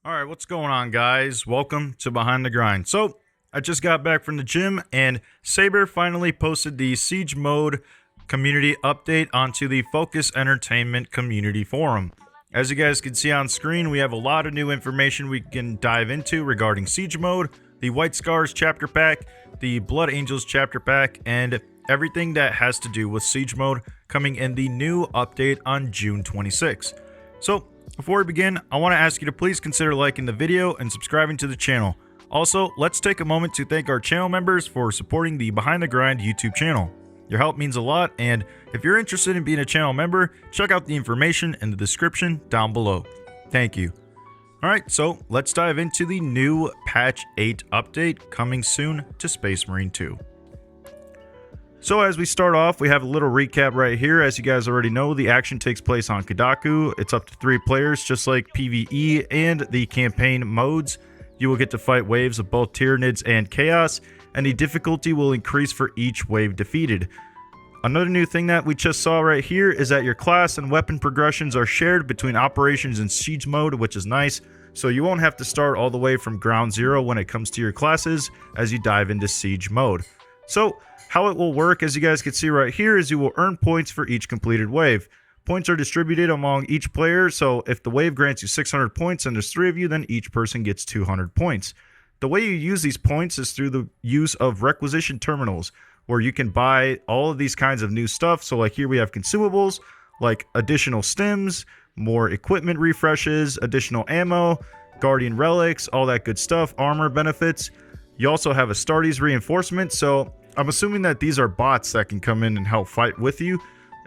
Alright, what's going on, guys? Welcome to Behind the Grind. So, I just got back from the gym, and Saber finally posted the Siege Mode community update onto the Focus Entertainment community forum. As you guys can see on screen, we have a lot of new information we can dive into regarding Siege Mode, the White Scars chapter pack, the Blood Angels chapter pack, and everything that has to do with Siege Mode coming in the new update on June 26. So, before we begin, I want to ask you to please consider liking the video and subscribing to the channel. Also, let's take a moment to thank our channel members for supporting the Behind the Grind YouTube channel. Your help means a lot, and if you're interested in being a channel member, check out the information in the description down below. Thank you. Alright, so let's dive into the new Patch 8 update coming soon to Space Marine 2. So as we start off, we have a little recap right here. As you guys already know, the action takes place on Kodaku. It's up to 3 players, just like PvE and the campaign modes. You will get to fight waves of both Tyranids and Chaos, and the difficulty will increase for each wave defeated. Another new thing that we just saw right here is that your class and weapon progressions are shared between operations and siege mode, which is nice. So you won't have to start all the way from ground zero when it comes to your classes as you dive into siege mode. So how it will work, as you guys can see right here, is you will earn points for each completed wave. Points are distributed among each player, so if the wave grants you 600 points and there's 3 of you, then each person gets 200 points. The way you use these points is through the use of requisition terminals, where you can buy all of these kinds of new stuff. So like here we have consumables, like additional stims, more equipment refreshes, additional ammo, guardian relics, all that good stuff, armor benefits. You also have Astartes reinforcement, so I'm assuming that these are bots that can come in and help fight with you.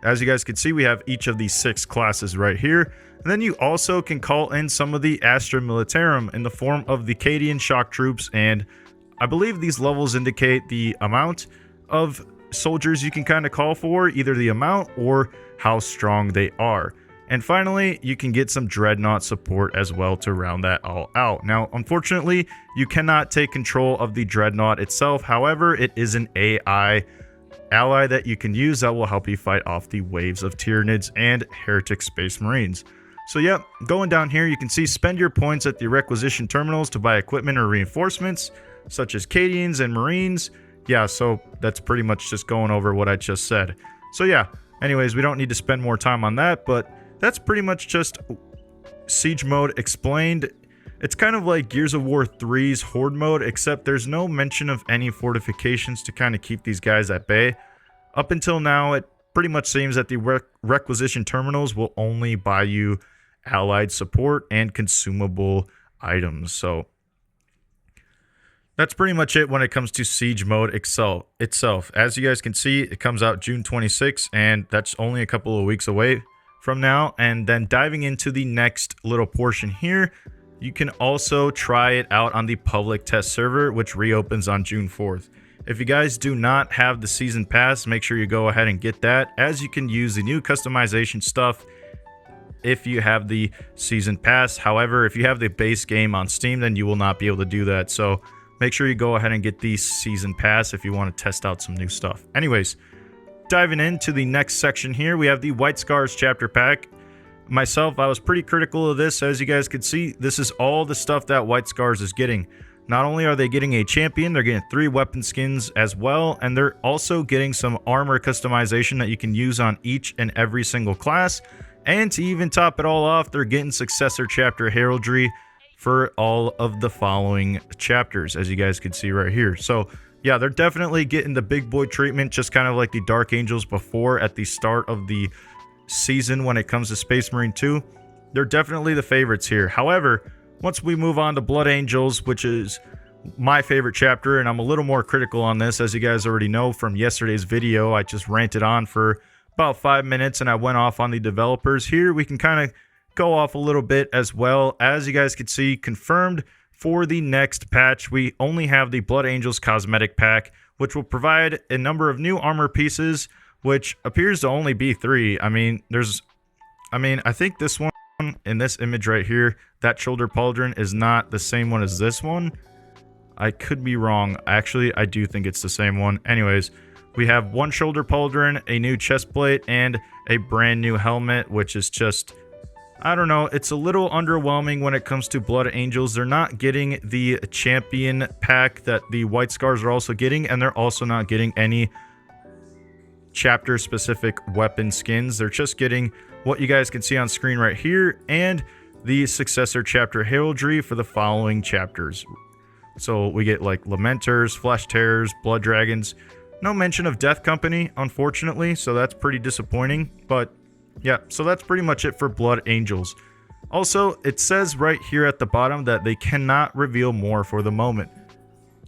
As you guys can see, we have each of these 6 classes right here. And then you also can call in some of the Astra Militarum in the form of the Cadian shock troops, and I believe these levels indicate the amount of soldiers you can kind of call for, either the amount or how strong they are. And finally, you can get some Dreadnought support as well to round that all out. Now, unfortunately, you cannot take control of the Dreadnought itself. However, it is an AI ally that you can use that will help you fight off the waves of Tyranids and Heretic Space Marines. So yep, going down here, you can see spend your points at the requisition terminals to buy equipment or reinforcements, such as Cadians and Marines. Yeah, so that's pretty much just going over what I just said. So yeah, anyways, we don't need to spend more time on that, but that's pretty much just Siege Mode explained. It's kind of like Gears of War 3's Horde mode, except there's no mention of any fortifications to kind of keep these guys at bay. Up until now, it pretty much seems that the requisition terminals will only buy you allied support and consumable items. So that's pretty much it when it comes to Siege Mode itself. As you guys can see, it comes out June 26th, and that's only a couple of weeks away from now. And then diving into the next little portion here, you can also try it out on the public test server, which reopens on June 4th. If you guys do not have the season pass, make sure you go ahead and get that, as you can use the new customization stuff if you have the season pass. However, if you have the base game on Steam, then you will not be able to do that. So make sure you go ahead and get the season pass if you want to test out some new stuff. Anyways, diving into the next section here, we have the White Scars chapter pack. Myself, I was pretty critical of this. As you guys can see, this is all the stuff that White Scars is getting. Not only are they getting a champion, they're getting 3 weapon skins as well, and they're also getting some armor customization that you can use on each and every single class. And to even top it all off, they're getting successor chapter heraldry for all of the following chapters, as you guys can see right here. So yeah, they're definitely getting the big boy treatment, just kind of like the Dark Angels before at the start of the season when it comes to Space Marine 2. They're definitely the favorites here. However, once we move on to Blood Angels, which is my favorite chapter, and I'm a little more critical on this, as you guys already know from yesterday's video, I just ranted on for about 5 minutes and I went off on the developers. Here we can kind of go off a little bit as well. As you guys can see, confirmed for the next patch, we only have the Blood Angels cosmetic pack, which will provide a number of new armor pieces, which appears to only be 3. I think this one in this image right here, that shoulder pauldron is not the same one as this one. I could be wrong. Actually, I do think it's the same one. Anyways, we have 1 shoulder pauldron, a new chest plate, and a brand new helmet, which is just I don't know, it's a little underwhelming when it comes to Blood Angels. They're not getting the champion pack that the White Scars are also getting, and they're also not getting any chapter specific weapon skins. They're just getting what you guys can see on screen right here and the successor chapter heraldry for the following chapters. So we get like Lamenters, Flesh Terrors, Blood Dragons. No mention of Death Company, unfortunately, so that's pretty disappointing. But yeah, so that's pretty much it for Blood Angels. Also, it says right here at the bottom that they cannot reveal more for the moment.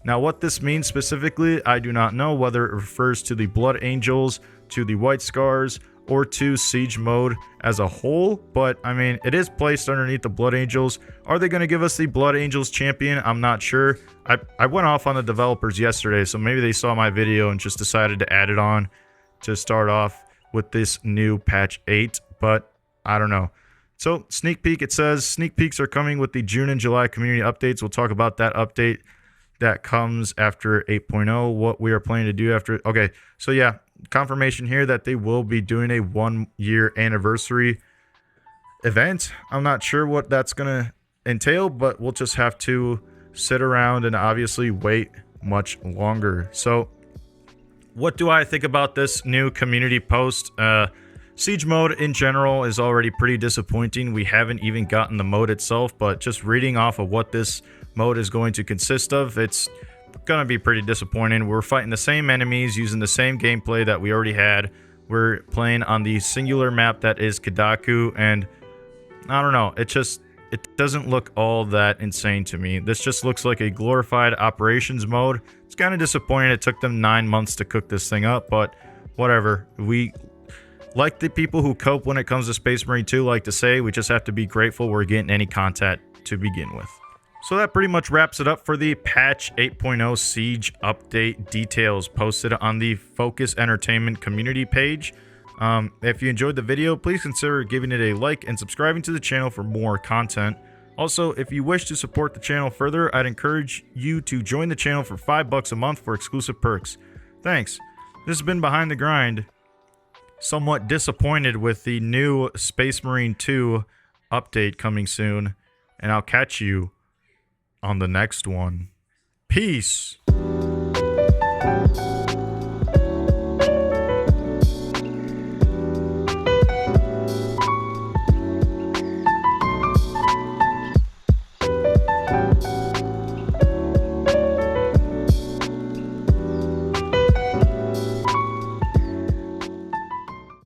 Now, what this means specifically, I do not know, whether it refers to the Blood Angels, to the White Scars, or to Siege Mode as a whole, but I mean, it is placed underneath the Blood Angels. Are they going to give us the Blood Angels champion? I'm not sure. I went off on the developers yesterday, so maybe they saw my video and just decided to add it on to start off with this new patch 8, but I don't know. So, sneak peek, it says sneak peeks are coming with the June and July community updates. We'll talk about that update that comes after 8.0, what we are planning to do after. Okay, so yeah, confirmation here that they will be doing a 1-year anniversary event. I'm not sure what that's gonna entail, but we'll just have to sit around and obviously wait much longer. So what do I think about this new community post? Siege mode in general is already pretty disappointing. We haven't even gotten the mode itself, but just reading off of what this mode is going to consist of, it's gonna be pretty disappointing. We're fighting the same enemies using the same gameplay that we already had. We're playing on the singular map that is Kadaku, and I don't know, it doesn't look all that insane to me. This just looks like a glorified operations mode. It's kind of disappointing it took them 9 months to cook this thing up, but whatever. We, like the people who cope when it comes to Space Marine 2 like to say, we just have to be grateful we're getting any content to begin with. So that pretty much wraps it up for the patch 8.0 Siege update details posted on the Focus Entertainment community page. If you enjoyed the video, please consider giving it a like and subscribing to the channel for more content. Also, if you wish to support the channel further, I'd encourage you to join the channel for $5 a month for exclusive perks. Thanks. This has been Behind the Grind. Somewhat disappointed with the new Space Marine 2 update coming soon, and I'll catch you on the next one. Peace.